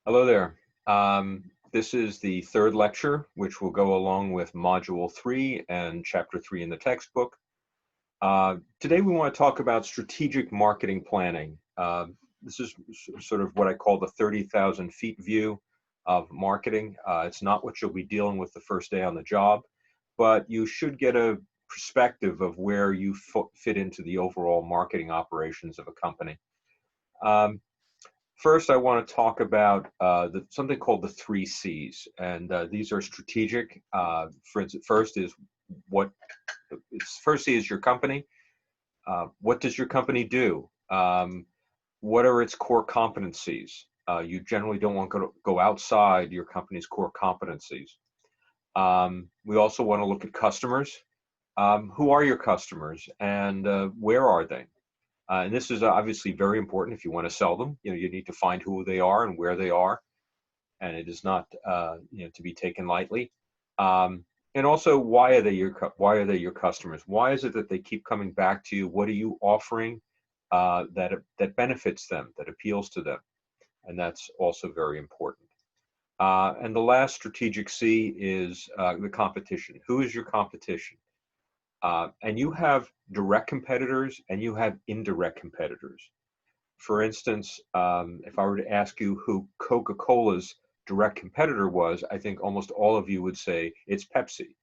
Hello there. This is the third lecture, which will go along with Module 3 and Chapter 3 in the textbook. Today we want to talk about strategic marketing planning. This is sort of what I call the 30,000 feet view of marketing. It's not what you'll be dealing with the first day on the job, but you should get a perspective of where you fit into the overall marketing operations of a company. First, I want to talk about something called the three C's, and these are strategic. For instance, first C is your company. What does your company do? What are its core competencies? You generally don't want to go outside your company's core competencies. We also want to look at customers. Who are your customers, and where are they? And this is obviously very important if you want to sell them. You need to find who they are and where they are, and it is not to be taken lightly. And also, why are they your customers? Why is it that they keep coming back to you? What are you offering that benefits them, that appeals to them? And that's also very important. And the last strategic C is the competition. Who is your competition? And you have direct competitors and you have indirect competitors. For instance, if I were to ask you who Coca-Cola's direct competitor was, I think almost all of you would say it's Pepsi.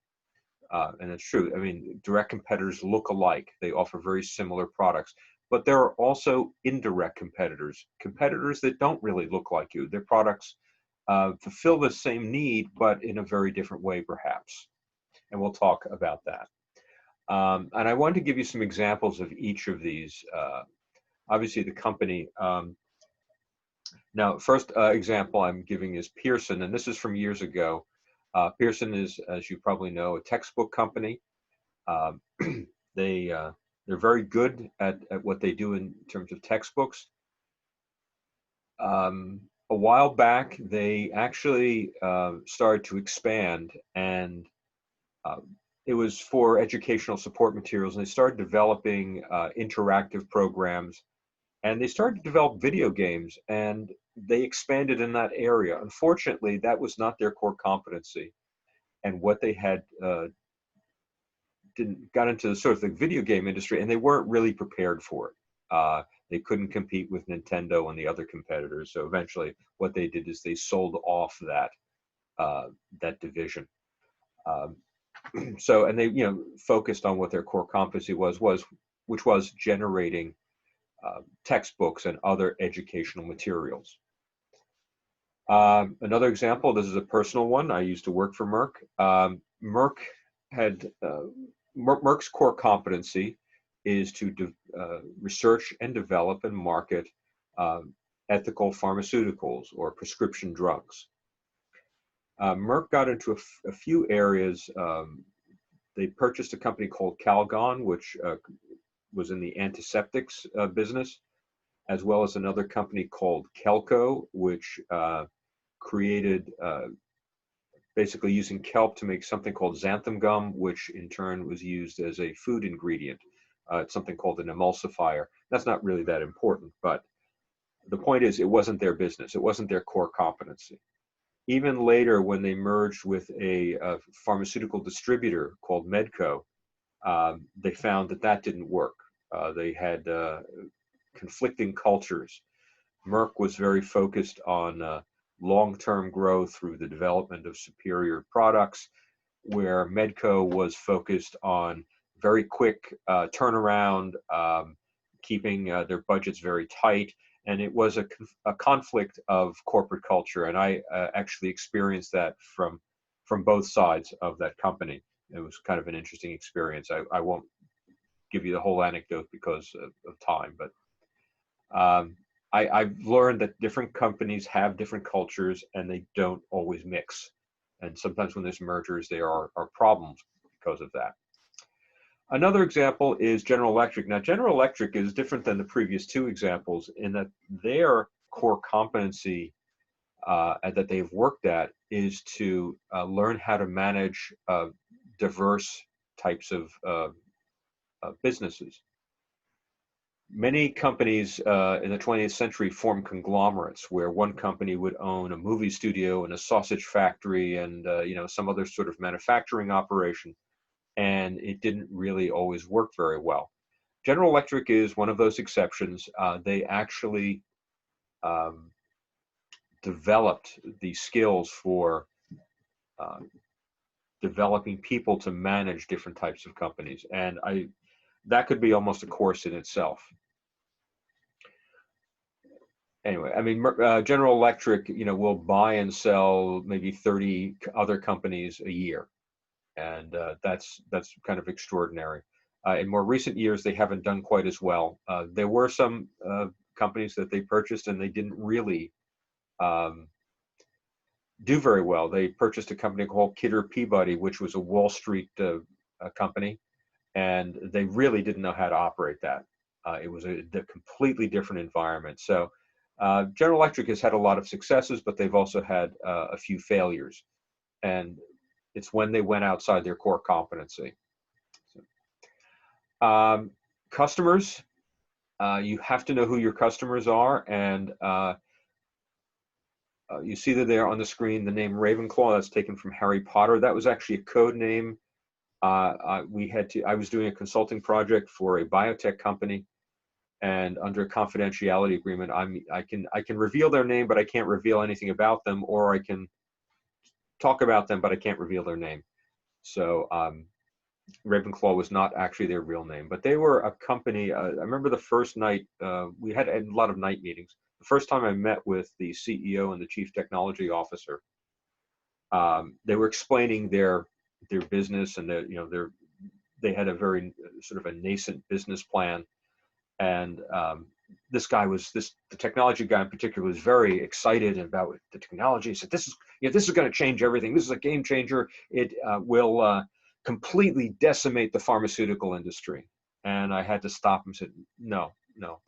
And it's true. I mean, direct competitors look alike. They offer very similar products. But there are also indirect competitors, competitors that don't really look like you. Their products fulfill the same need, but in a very different way, perhaps. And we'll talk about that. And I wanted to give you some examples of each of these. Obviously, the company. Now, first example I'm giving is Pearson, and this is from years ago. Pearson is, as you probably know, a textbook company. They're very good at what they do in terms of textbooks. A while back, they actually started to expand, and it was for educational support materials, and they started developing interactive programs, and they started to develop video games, and they expanded in that area. Unfortunately, that was not their core competency, and what they had got into the sort of the video game industry, and they weren't really prepared for it. They couldn't compete with Nintendo and the other competitors, so eventually, what they did is they sold off that division. So, and they focused on what their core competency was which was generating textbooks and other educational materials. Another example, this is a personal one. I used to work for Merck. Merck's core competency is to research and develop and market ethical pharmaceuticals or prescription drugs. Merck got into a few areas. They purchased a company called Calgon, which was in the antiseptics business, as well as another company called Kelco, which created basically using kelp to make something called xanthan gum, which in turn was used as a food ingredient. It's something called an emulsifier. That's not really that important, but the point is it wasn't their business. It wasn't their core competency. Even later, when they merged with a pharmaceutical distributor called Medco, they found that didn't work. They had conflicting cultures. Merck was very focused on long-term growth through the development of superior products, where Medco was focused on very quick turnaround, keeping their budgets very tight. And it was a conflict of corporate culture, and I actually experienced that from both sides of that company. It was kind of an interesting experience. I won't give you the whole anecdote because of time, but I've learned that different companies have different cultures, and they don't always mix. And sometimes when there's mergers, there are problems because of that. Another example is General Electric. Now, General Electric is different than the previous two examples in that their core competency that they've worked at is to learn how to manage diverse types of businesses. Many companies in the 20th century formed conglomerates where one company would own a movie studio and a sausage factory and some other sort of manufacturing operation, and it didn't really always work very well. General Electric is one of those exceptions. They actually um, developed the skills for uh, developing people to manage different types of companies, and that could be almost a course in itself. Anyway, I mean, General Electric, will buy and sell maybe 30 other companies a year, and that's kind of extraordinary. In more recent years, they haven't done quite as well. There were some companies that they purchased, and they didn't really um, do very well. They purchased a company called Kidder Peabody, which was a Wall Street company, and they really didn't know how to operate that. It was a completely different environment. So General Electric has had a lot of successes, but they've also had a few failures. And it's when they went outside their core competency. So, customers, you have to know who your customers are. And you see that there on the screen, the name Ravenclaw, that's taken from Harry Potter. That was actually a code name. I was doing a consulting project for a biotech company, and under a confidentiality agreement, I can reveal their name, but I can't reveal anything about them, or I can talk about them, but I can't reveal their name. So Ravenclaw was not actually their real name, but they were a company. I remember the first night, we had a lot of night meetings. The first time I met with the CEO and the chief technology officer, they were explaining their business, and they had a very sort of a nascent business plan. And the technology guy in particular was very excited about the technology. He said, this is going to change everything. This is a game changer. It will completely decimate the pharmaceutical industry. And I had to stop him and said, no,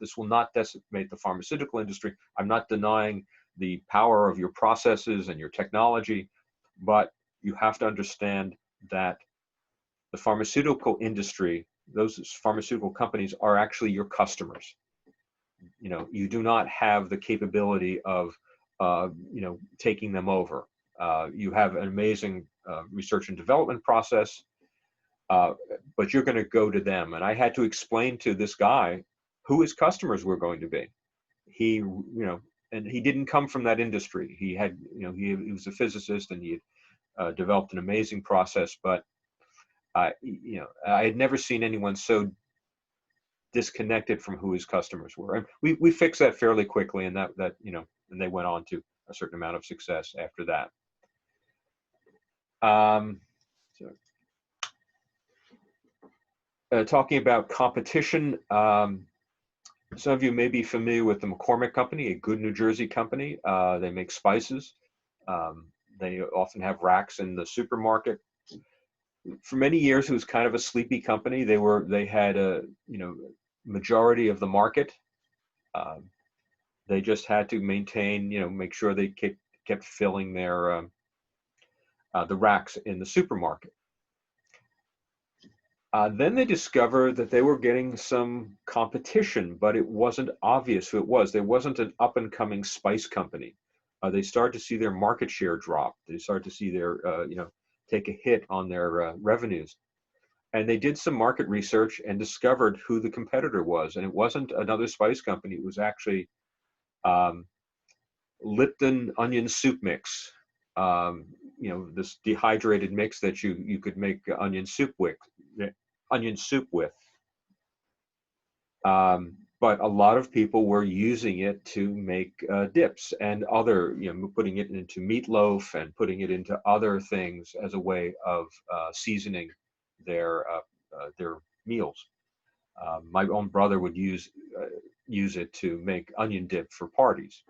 this will not decimate the pharmaceutical industry. I'm not denying the power of your processes and your technology, but you have to understand that the pharmaceutical industry, those pharmaceutical companies, are actually your customers. You do not have the capability of taking them over. You have an amazing research and development process, but you're going to go to them. And I had to explain to this guy who his customers were going to be. And he didn't come from that industry. He had, he was a physicist, and he had developed an amazing process, but I had never seen anyone so disconnected from who his customers were. And we fixed that fairly quickly, and that and they went on to a certain amount of success after that. Talking about competition, some of you may be familiar with the McCormick Company, a good New Jersey company. They make spices. They often have racks in the supermarket. For many years, it was kind of a sleepy company. They had a majority of the market. They just had to maintain, make sure they kept filling their the racks in the supermarket. Then they discovered that they were getting some competition, but it wasn't obvious who it was. There wasn't an up-and-coming spice company. They started to see their market share drop. They started to see their take a hit on their revenues. And they did some market research and discovered who the competitor was. And it wasn't another spice company. It was actually Lipton onion soup mix. This dehydrated mix that you could make onion soup with. But a lot of people were using it to make dips and other, putting it into meatloaf and putting it into other things as a way of seasoning their meals. My own brother would use it to make onion dip for parties.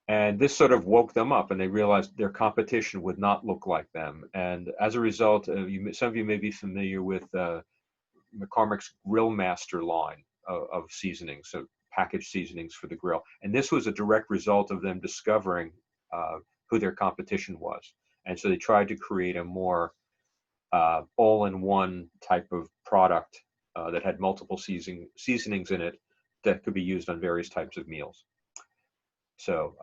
And this sort of woke them up, and they realized their competition would not look like them. And as a result, some of you may be familiar with McCormick's Grill Master line of seasonings, so packaged seasonings for the grill. And this was a direct result of them discovering who their competition was. And so they tried to create a more all-in-one type of product that had multiple seasonings in it that could be used on various types of meals. So,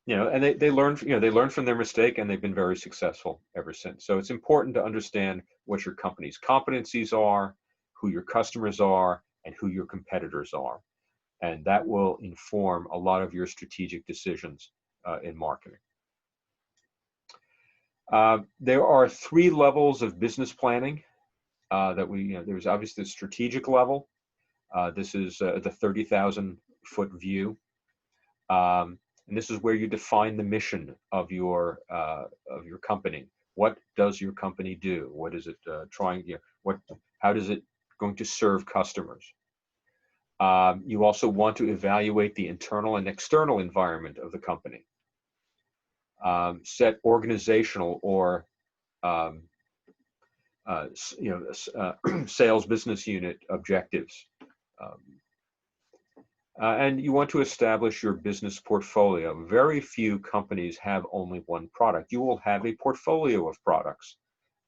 and they learn, they learn from their mistake, and they've been very successful ever since. So it's important to understand what your company's competencies are, who your customers are, and who your competitors are. And that will inform a lot of your strategic decisions in marketing. There are 3 levels of business planning that there's obviously the strategic level. This is the 30,000-foot view. And this is where you define the mission of your company. What does your company do? What is it how does it going to serve customers? You also want to evaluate the internal and external environment of the company. Set organizational or sales business unit objectives. And you want to establish your business portfolio. Very few companies have only one product. You will have a portfolio of products,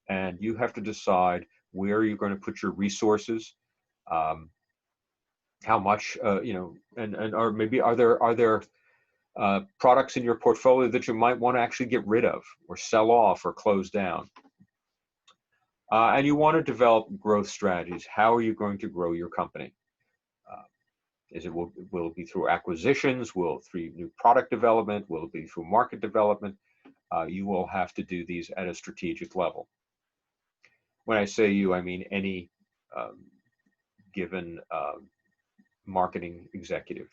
and you have to decide where you're going to put your resources, how much, or maybe are there products in your portfolio that you might want to actually get rid of or sell off or close down. And you want to develop growth strategies. How are you going to grow your company? Will it be through acquisitions? Will it through new product development? Will it be through market development? You will have to do these at a strategic level. When I say you, I mean any given marketing executive.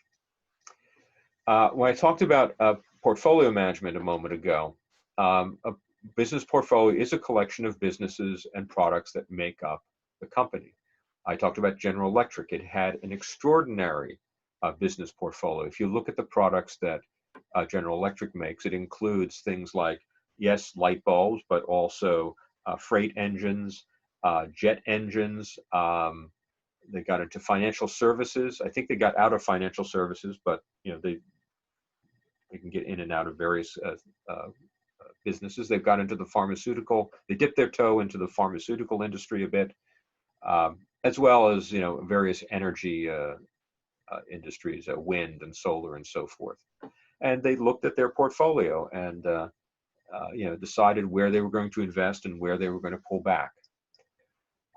When I talked about portfolio management a moment ago, a business portfolio is a collection of businesses and products that make up the company. I talked about General Electric. It had an extraordinary business portfolio. If you look at the products that General Electric makes, it includes things like, yes, light bulbs, but also freight engines, jet engines. They got into financial services. I think they got out of financial services, but they can get in and out of various businesses. They've got into the pharmaceutical. They dipped their toe into the pharmaceutical industry a bit. As well as various energy industries, wind and solar and so forth. And they looked at their portfolio and decided where they were going to invest and where they were going to pull back.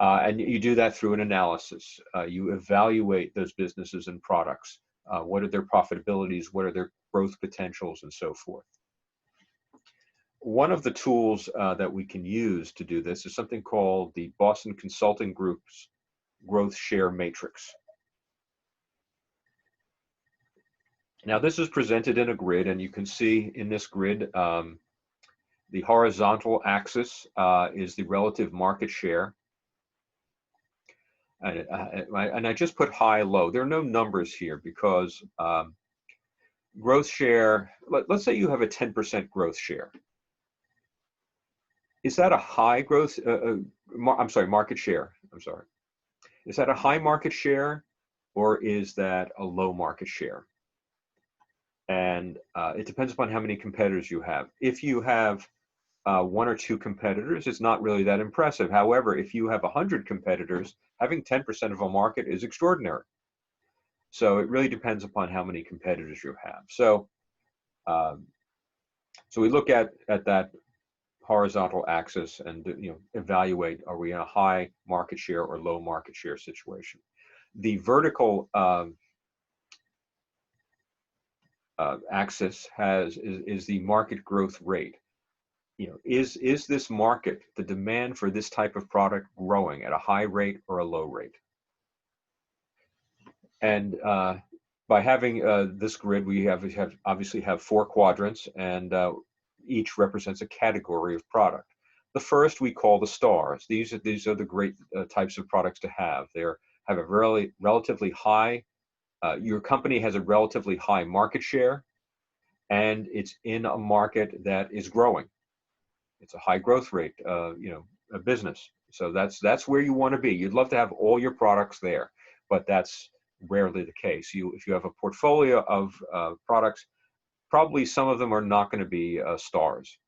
And you do that through an analysis. You evaluate those businesses and products. What are their profitabilities? What are their growth potentials and so forth? One of the tools that we can use to do this is something called the Boston Consulting Group's Growth Share Matrix. Now, this is presented in a grid, and you can see in this grid, the horizontal axis is the relative market share. And I just put high, low. There are no numbers here because growth share, let's say you have a 10% growth share. Is that a high growth, market share? I'm sorry. Is that a high market share or is that a low market share? And it depends upon how many competitors you have. If you have 1 or 2 competitors, it's not really that impressive. However, if you have 100 competitors, having 10% of a market is extraordinary. So it really depends upon how many competitors you have. So, so we look at that horizontal axis and evaluate, are we in a high market share or low market share situation? The vertical axis is the market growth rate. Is this market, the demand for this type of product, growing at a high rate or a low rate? And by having this grid, we obviously have 4 quadrants, and each represents a category of product. The first we call the stars. These are the great types of products to have. They have a relatively high. Your company has a relatively high market share, and it's in a market that is growing. It's a high growth rate, a business. So that's where you want to be. You'd love to have all your products there, but that's rarely the case. If you have a portfolio of products, probably some of them are not going to be stars.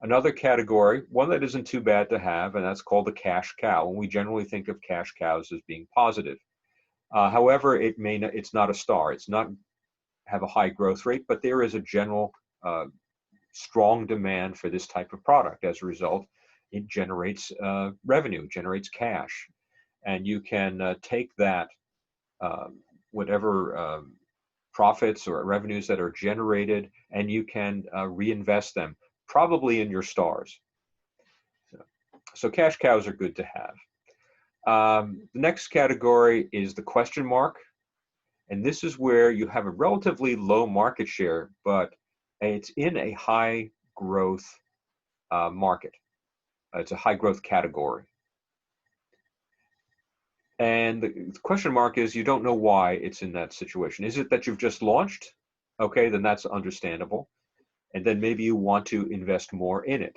Another category, one that isn't too bad to have, and that's called the cash cow. And we generally think of cash cows as being positive. However, it's not a star. It's not have a high growth rate, but there is a general strong demand for this type of product. As a result, it generates revenue, generates cash, and you can take that whatever profits or revenues that are generated, and you can reinvest them, probably in your stars. So cash cows are good to have. The next category is the question mark. And this is where you have a relatively low market share, but it's in a high growth market. It's a high growth category. And the question mark is, you don't know why it's in that situation. Is it that you've just launched? Okay, then that's understandable. And then maybe you want to invest more in it.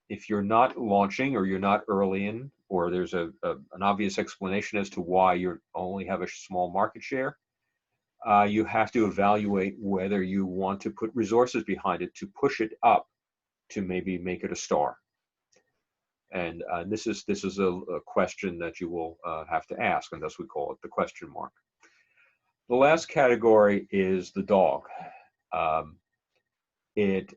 If you're not launching, or you're not early in, or there's an obvious explanation as to why you only have a small market share, you have to evaluate whether you want to put resources behind it to push it up to maybe make it a star. And this is a question that you will have to ask, and thus we call it the question mark. The last category is the dog. It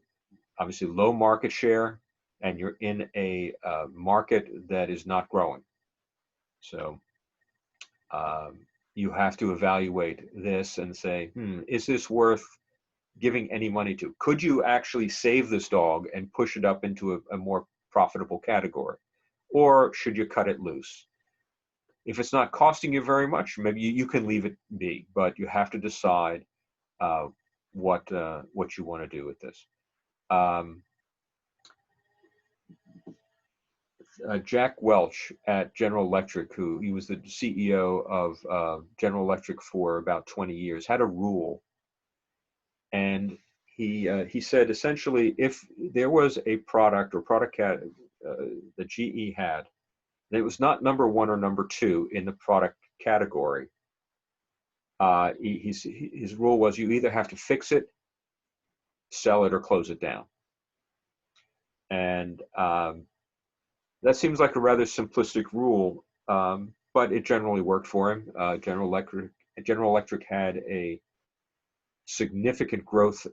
obviously low market share, and you're in a market that is not growing. So you have to evaluate this and say, is this worth giving any money to? Could you actually save this dog and push it up into a more profitable category? Or should you cut it loose? If it's not costing you very much, maybe you can leave it be, but you have to decide what you want to do with this. Jack Welch at General Electric, he was the CEO of General Electric for about 20 years, had a rule. And he said, essentially, if there was a product or product that GE had, and it was not number one or number two in the product category, his rule was, you either have to fix it, sell it, or close it down. And that seems like a rather simplistic rule, but it generally worked for him. General Electric had a significant growth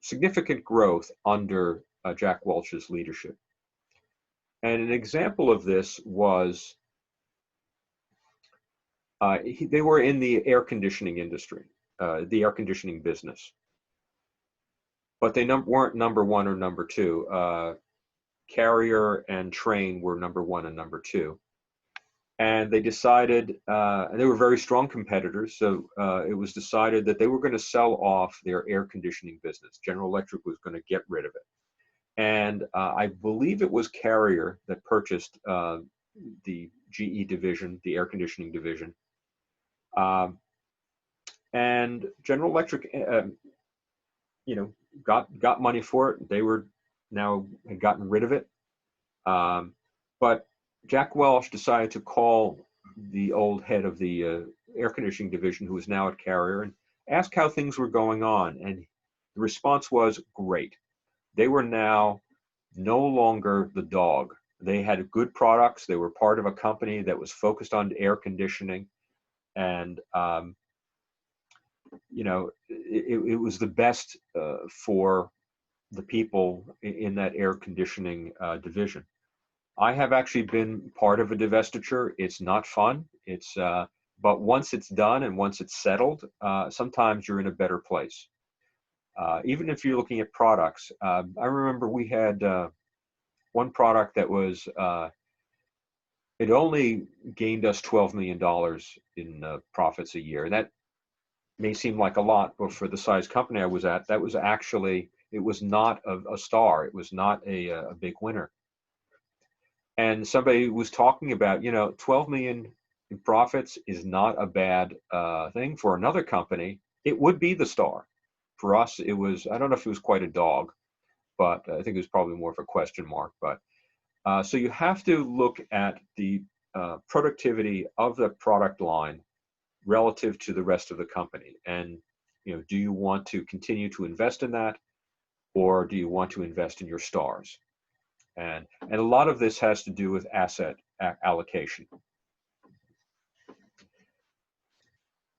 significant growth under Jack Welch's leadership. And an example of this was they were in the air conditioning industry, the air conditioning business, but they weren't number one or number two. Carrier and Trane were number one and number two. And they decided, and they were very strong competitors, so it was decided that they were going to sell off their air conditioning business. General Electric was going to get rid of it. And I believe it was Carrier that purchased the GE division, the air conditioning division. And General Electric, got money for it. They had gotten rid of it. But Jack Welch decided to call the old head of the air conditioning division, who is now at Carrier, and ask how things were going on. And the response was great. They were now no longer the dog. They had good products. They were part of a company that was focused on air conditioning. And, it was the best for the people in that air conditioning division. I have actually been part of a divestiture. It's not fun. But once it's done and once it's settled, sometimes you're in a better place. Even if you're looking at products, I remember we had one product that was, it only gained us $12 million in profits a year. And that may seem like a lot, but for the size company I was at, that was actually, it was not a star. It was not a big winner. And somebody was talking about, 12 million in profits is not a bad thing. For another company, it would be the star. For us, it was, I don't know if it was quite a dog, but I think it was probably more of a question mark. But so you have to look at the productivity of the product line relative to the rest of the company. And, do you want to continue to invest in that? or do you want to invest in your stars? And a lot of this has to do with asset allocation.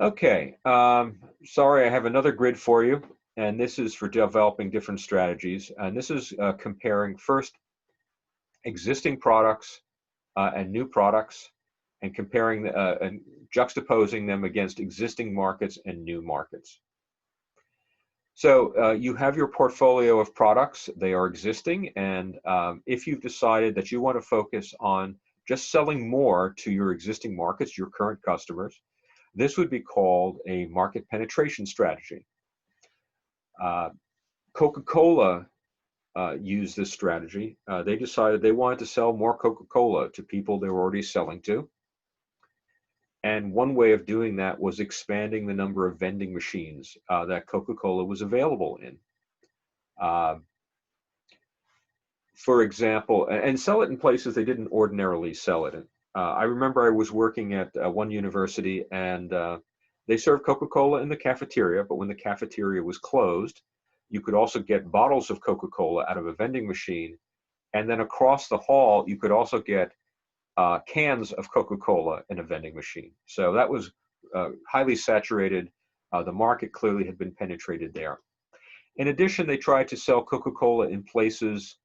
Okay, sorry, I have another grid for you, and this is for developing different strategies. And this is comparing first existing products and new products, and comparing and juxtaposing them against existing markets and new markets. So you have your portfolio of products, they are existing, and if you've decided that you want to focus on just selling more to your existing markets, your current customers, this would be called a market penetration strategy. Coca-Cola used this strategy. They decided they wanted to sell more Coca-Cola to people they were already selling to. And one way of doing that was expanding the number of vending machines that Coca-Cola was available in. For example, and sell it in places they didn't ordinarily sell it in. I remember I was working at one university, and they served Coca-Cola in the cafeteria, but when the cafeteria was closed, you could also get bottles of Coca-Cola out of a vending machine, and then across the hall, you could also get cans of Coca-Cola in a vending machine. So that was highly saturated. The market clearly had been penetrated there. In addition, they tried to sell Coca-Cola in places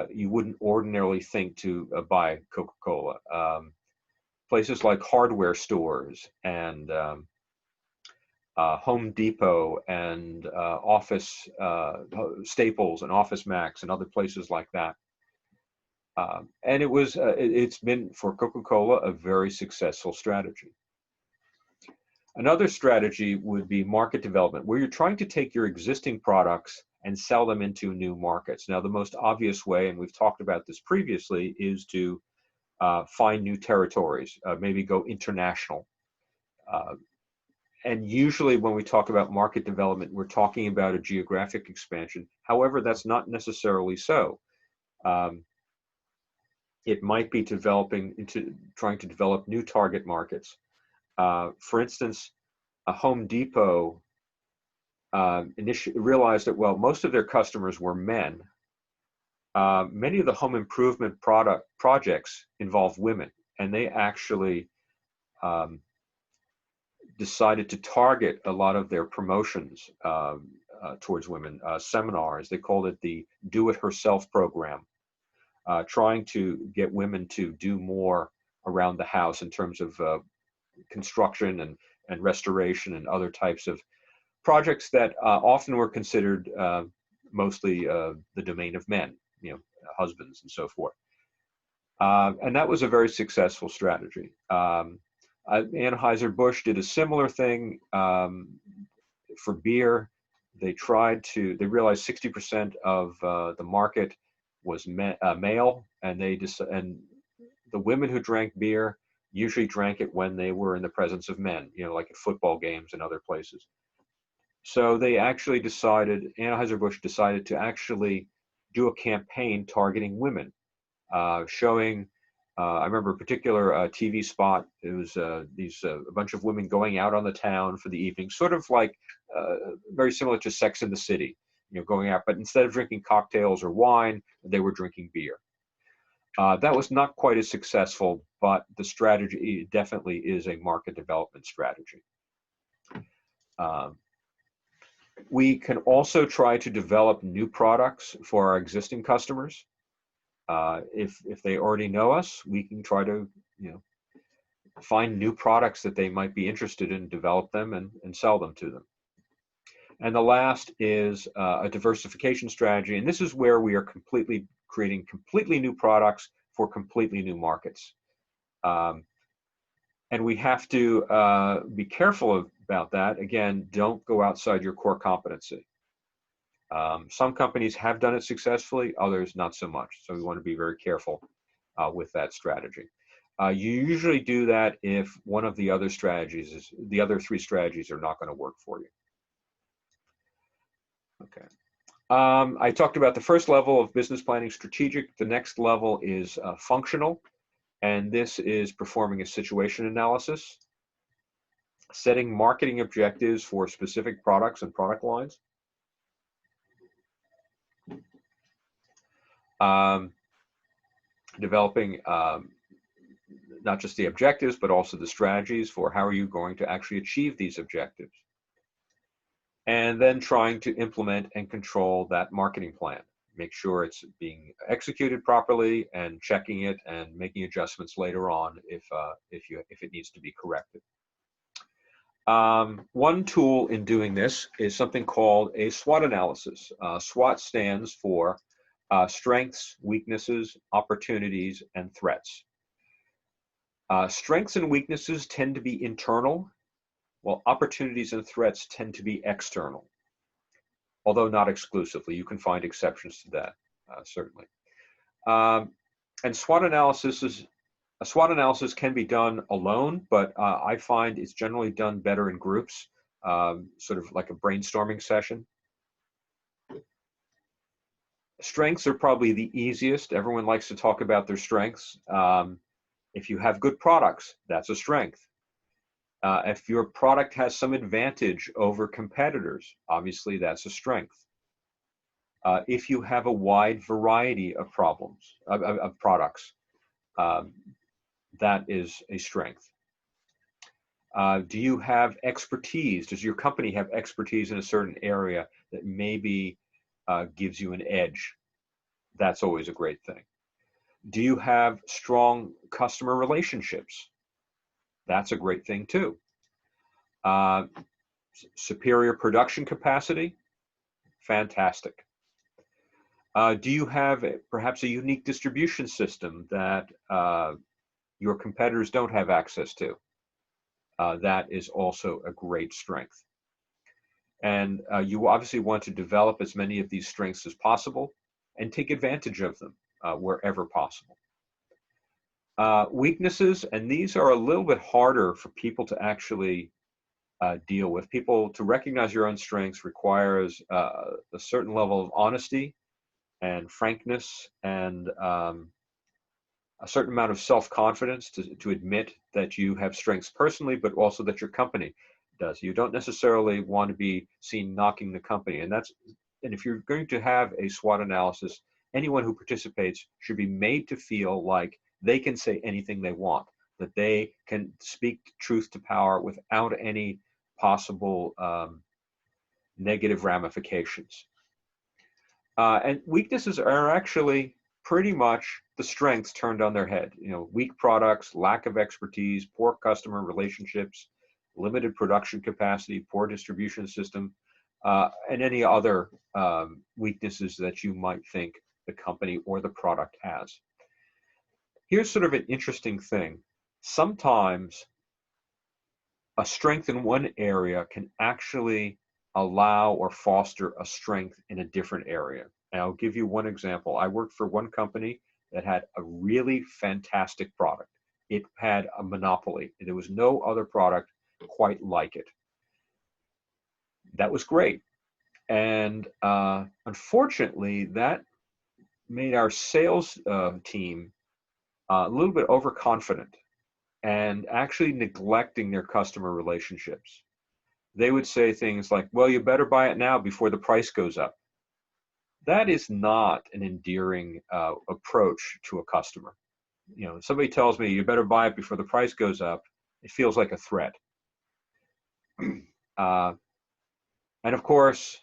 you wouldn't ordinarily think to buy Coca-Cola. Places like hardware stores and Home Depot and office Staples and Office Max and other places like that. And it's been for Coca-Cola a very successful strategy. Another strategy would be market development, where you're trying to take your existing products and sell them into new markets. Now, the most obvious way, and we've talked about this previously, is to find new territories, maybe go international. And usually when we talk about market development, we're talking about a geographic expansion. However, that's not necessarily so. It might be trying to develop new target markets. For instance, a Home Depot initially realized that, well, most of their customers were men. Many of the home improvement projects involve women, and they actually decided to target a lot of their promotions towards women, seminars. They called it the Do-It-Herself program, trying to get women to do more around the house in terms of construction and restoration and other types of projects that often were considered mostly the domain of men, husbands and so forth. And that was a very successful strategy. Anheuser-Busch did a similar thing for beer. They realized 60% of the market was male, and the women who drank beer usually drank it when they were in the presence of men, like at football games and other places. So they actually Anheuser-Busch decided to actually do a campaign targeting women, showing, I remember a particular TV spot. It was a bunch of women going out on the town for the evening, sort of like very similar to Sex and the City, going out, but instead of drinking cocktails or wine, they were drinking beer. That was not quite as successful, but the strategy definitely is a market development strategy. We can also try to develop new products for our existing customers. If they already know us, we can try to find new products that they might be interested in, develop them, and sell them to them. And the last is a diversification strategy, and this is where we are creating completely new products for completely new markets. And we have to be careful about that. Again, don't go outside your core competency. Some companies have done it successfully, others not so much. So we want to be very careful with that strategy. You usually do that if one of the other three strategies are not going to work for you. Okay. I talked about the first level of business planning, strategic. The next level is functional, and this is performing a situation analysis, setting marketing objectives for specific products and product lines, Um, Developing not just the objectives, but also the strategies for how are you going to actually achieve these objectives. And then trying to implement and control that marketing plan. Make sure it's being executed properly and checking it and making adjustments later on if it needs to be corrected. One tool in doing this is something called a SWOT analysis. SWOT stands for strengths, weaknesses, opportunities, and threats. Strengths and weaknesses tend to be internal, while opportunities and threats tend to be external, although not exclusively. You can find exceptions to that, certainly. And SWOT analysis can be done alone, but I find it's generally done better in groups, sort of like a brainstorming session. Strengths are probably the easiest. Everyone likes to talk about their strengths. If you have good products, that's a strength. If your product has some advantage over competitors, obviously that's a strength. If you have a wide variety of products, that is a strength. Do you have expertise? Does your company have expertise in a certain area that maybe gives you an edge? That's always a great thing. Do you have strong customer relationships? That's a great thing too. Superior production capacity? Fantastic. Do you have perhaps a unique distribution system that your competitors don't have access to? That is also a great strength. And you obviously want to develop as many of these strengths as possible and take advantage of them wherever possible. Weaknesses, and these are a little bit harder for people to actually deal with. People to recognize your own strengths requires a certain level of honesty and frankness and a certain amount of self-confidence to admit that you have strengths personally, but also that your company does. You don't necessarily want to be seen knocking the company. And if you're going to have a SWOT analysis, anyone who participates should be made to feel like they can say anything they want, that they can speak truth to power without any possible negative ramifications. And weaknesses are actually pretty much the strengths turned on their head. You know, weak products, lack of expertise, poor customer relationships, limited production capacity, poor distribution system, and any other weaknesses that you might think the company or the product has. Here's sort of an interesting thing. Sometimes a strength in one area can actually allow or foster a strength in a different area. And I'll give you one example. I worked for one company that had a really fantastic product. It had a monopoly. There was no other product quite like it. That was great. And unfortunately, that made our sales team a little bit overconfident and actually neglecting their customer relationships. They would say things like, well, you better buy it now before the price goes up. That is not an endearing approach to a customer. You know, if somebody tells me you better buy it before the price goes up, it feels like a threat. And of course,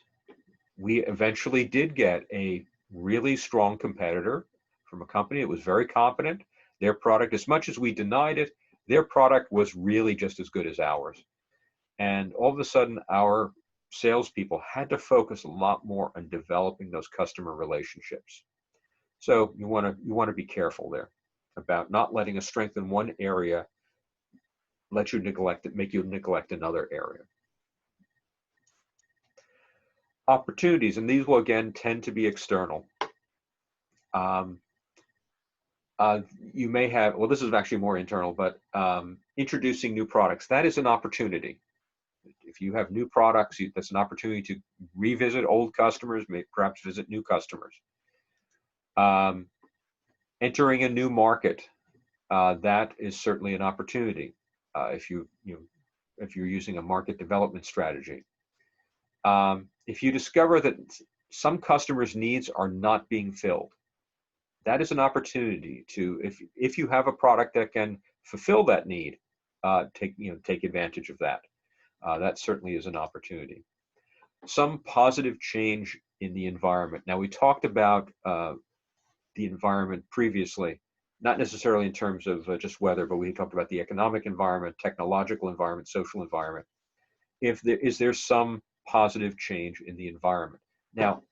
we eventually did get a really strong competitor from a company that was very competent. Their product, as much as we denied it, their product was really just as good as ours. And all of a sudden, our salespeople had to focus a lot more on developing those customer relationships. So you want to be careful there about not letting a strength in one area make you neglect another area. Opportunities, and these will again tend to be external. You may have, well, this is actually more internal, but introducing new products, that is an opportunity. If you have new products, that's an opportunity to revisit old customers, perhaps visit new customers. Entering a new market, that is certainly an opportunity if you're using a market development strategy. If you discover that some customers' needs are not being filled, that is an opportunity to, if you have a product that can fulfill that need, take advantage of that. That certainly is an opportunity. Some positive change in the environment. Now, we talked about the environment previously, not necessarily in terms of just weather, but we talked about the economic environment, technological environment, social environment. Is there some positive change in the environment? Now,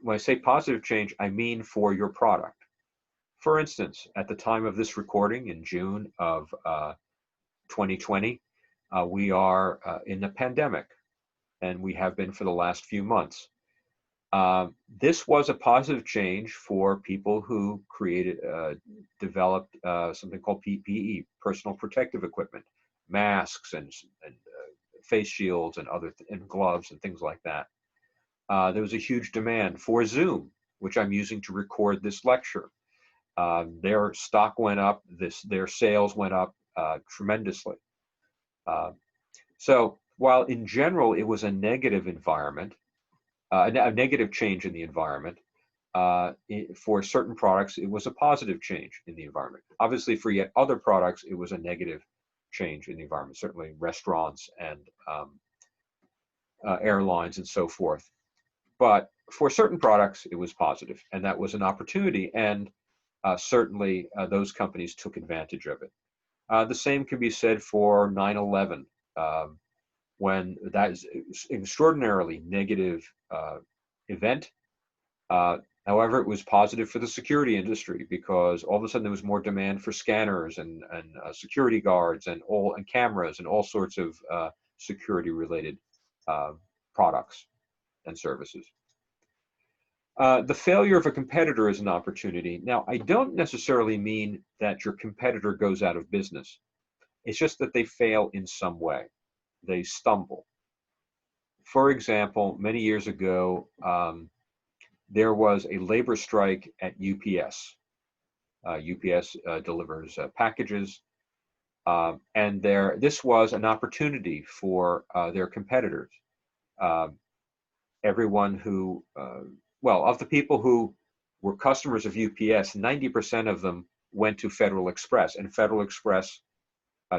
when I say positive change, I mean for your product. For instance, at the time of this recording in June of 2020, we are in the pandemic, and we have been for the last few months. This was a positive change for people who developed something called PPE, personal protective equipment, masks and face shields and gloves and things like that. There was a huge demand for Zoom, which I'm using to record this lecture. Their stock went up, their sales went up tremendously. So while in general it was a negative environment, a negative change in the environment, for certain products it was a positive change in the environment. Obviously, for yet other products it was a negative change in the environment, certainly restaurants and airlines and so forth. But for certain products it was positive, and that was an opportunity, and certainly those companies took advantage of it. The same can be said for 9/11, when that is an extraordinarily negative event. However, it was positive for the security industry, because all of a sudden there was more demand for scanners and security guards and cameras and all sorts of security-related products and services. The failure of a competitor is an opportunity. Now, I don't necessarily mean that your competitor goes out of business. It's just that they fail in some way. They stumble. For example, many years ago, there was a labor strike at UPS. UPS delivers packages, and this was an opportunity for their competitors. Everyone who, of the people who were customers of UPS, 90% of them went to Federal Express, and Federal Express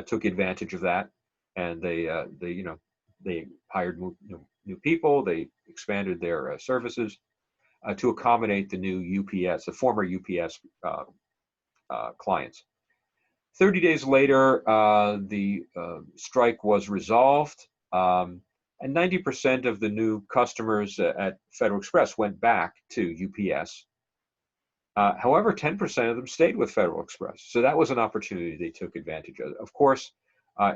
took advantage of that, and they hired new people. They expanded their services to accommodate the new UPS, the former UPS clients. 30 days later, the strike was resolved, and 90% of the new customers at Federal Express went back to UPS. However, 10% of them stayed with Federal Express. So that was an opportunity they took advantage of. Of course,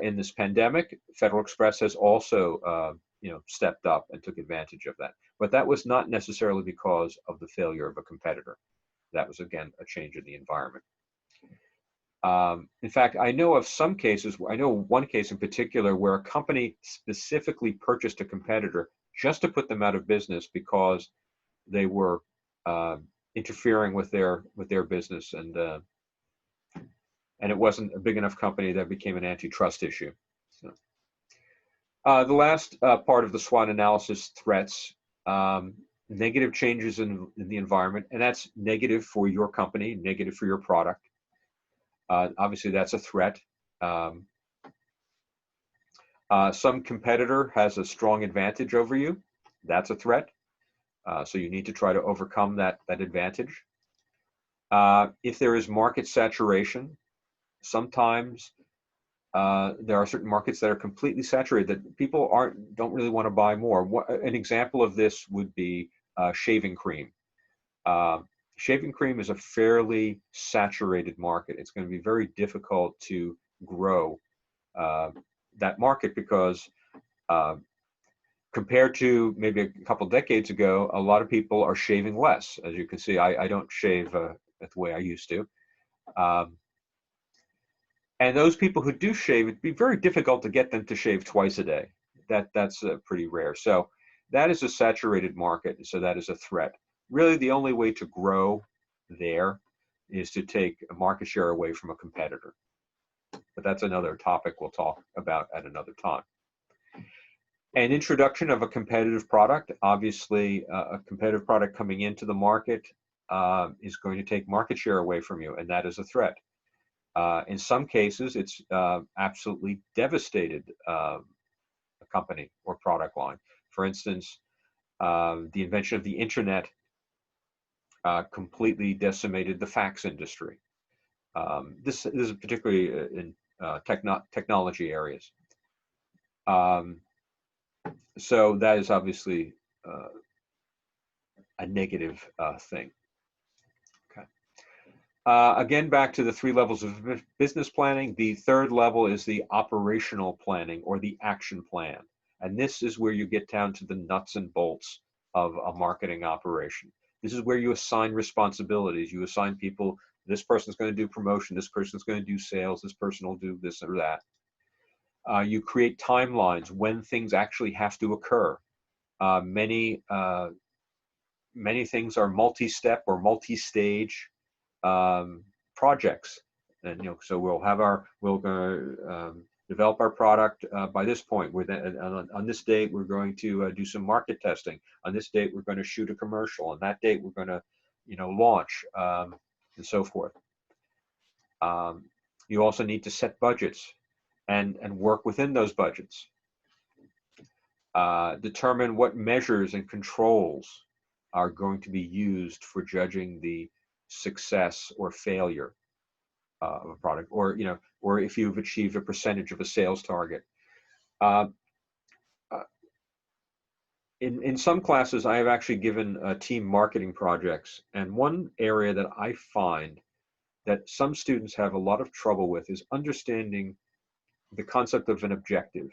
in this pandemic, Federal Express has also stepped up and took advantage of that. But that was not necessarily because of the failure of a competitor. That was, again, a change in the environment. In fact, I know of some cases, I know one case in particular where a company specifically purchased a competitor just to put them out of business because they were interfering with their business, and it wasn't a big enough company that became an antitrust issue. So, the last part of the SWOT analysis, threats, negative changes in the environment, and that's negative for your company, negative for your product. Obviously, that's a threat. Some competitor has a strong advantage over you. That's a threat. So you need to try to overcome that advantage. If there is market saturation, sometimes there are certain markets that are completely saturated that people don't really want to buy more. An example of this would be shaving cream. Shaving cream is a fairly saturated market. It's going to be very difficult to grow that market because compared to maybe a couple decades ago, a lot of people are shaving less. As you can see, I don't shave the way I used to. And those people who do shave, it'd be very difficult to get them to shave twice a day. That's pretty rare. So that is a saturated market, and so that is a threat. Really, the only way to grow there is to take a market share away from a competitor. But that's another topic we'll talk about at another time. An introduction of a competitive product. Obviously, a competitive product coming into the market is going to take market share away from you, and that is a threat. In some cases, it's absolutely devastated a company or product line. For instance, the invention of the internet completely decimated the fax industry. This is particularly in technology areas. So that is obviously a negative thing. Okay. Again, back to the 3 levels of business planning. The 3rd level is the operational planning or the action plan. And this is where you get down to the nuts and bolts of a marketing operation. This is where you assign responsibilities. You assign people, this person's going to do promotion, this person's going to do sales, this person will do this or that. You create timelines when things actually have to occur. Many things are multi-step or multi-stage projects, and so we'll develop our product by this point. On this date we're going to do some market testing. On this date we're going to shoot a commercial. On that date we're going to launch, and so forth. You also need to set budgets and work within those budgets. Determine what measures and controls are going to be used for judging the success or failure of a product, or if you've achieved a percentage of a sales target. In some classes, I have actually given team marketing projects, and one area that I find that some students have a lot of trouble with is understanding the concept of an objective.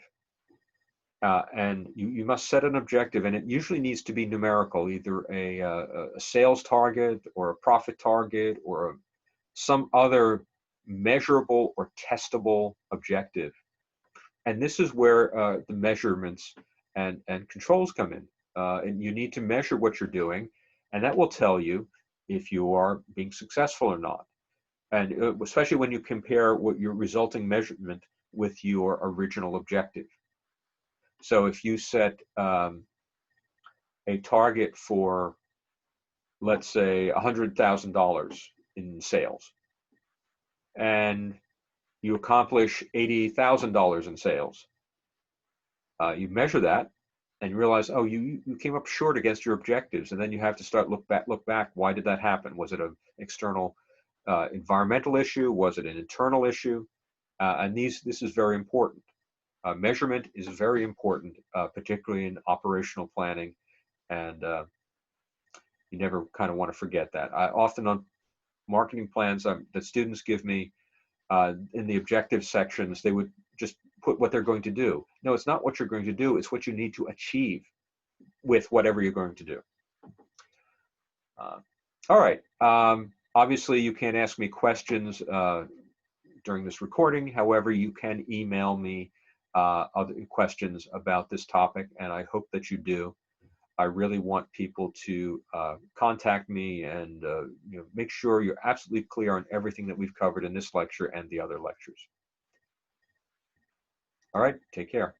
And you must set an objective, and it usually needs to be numerical, either a sales target or a profit target or some other measurable or testable objective. And this is where the measurements and controls come in. And you need to measure what you're doing, and that will tell you if you are being successful or not. And especially when you compare what your resulting measurement with your original objective. So if you set a target for, let's say, $100,000 in sales, and you accomplish $80,000 in sales, you measure that and you realize, oh, you came up short against your objectives, and then you have to start look back. Why did that happen? Was it an external environmental issue? Was it an internal issue? And this is very important. Measurement is very important, particularly in operational planning, and you never kind of want to forget that. I often on marketing plans that students give me, in the objective sections, they would just put what they're going to do. No, it's not what you're going to do, it's what you need to achieve with whatever you're going to do. All right, obviously you can't ask me questions during this recording. However, you can email me other questions about this topic, and I hope that you do. I really want people to contact me and make sure you're absolutely clear on everything that we've covered in this lecture and the other lectures. All right, take care.